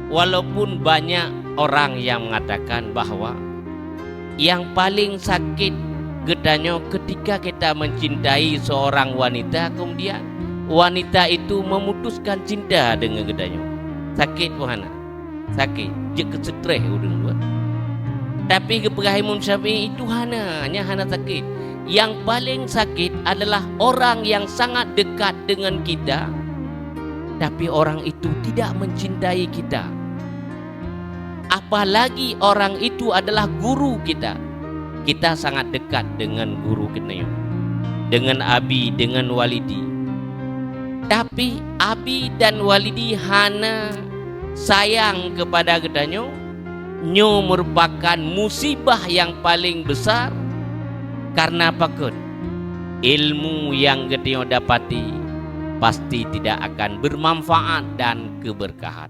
walaupun banyak orang yang mengatakan bahwa yang paling sakit gedanya ketika kita mencintai seorang wanita, kemudian wanita itu memutuskan cinta dengan gedanya. Sakit mana? Sakit, je kesetreh udah buat. Tapi kepada Imam Syafi'i itu hanya sakit. Yang paling sakit adalah orang yang sangat dekat dengan kita, tapi orang itu tidak mencintai kita. Apalagi orang itu adalah guru kita. Kita sangat dekat dengan guru kita, dengan abi, dengan walidi. Tapi abi dan walidi hanya sayang kepada gedanya, nyo merupakan musibah yang paling besar. Karena apa kun? Ilmu yang gedanya dapati pasti tidak akan bermanfaat dan keberkahan.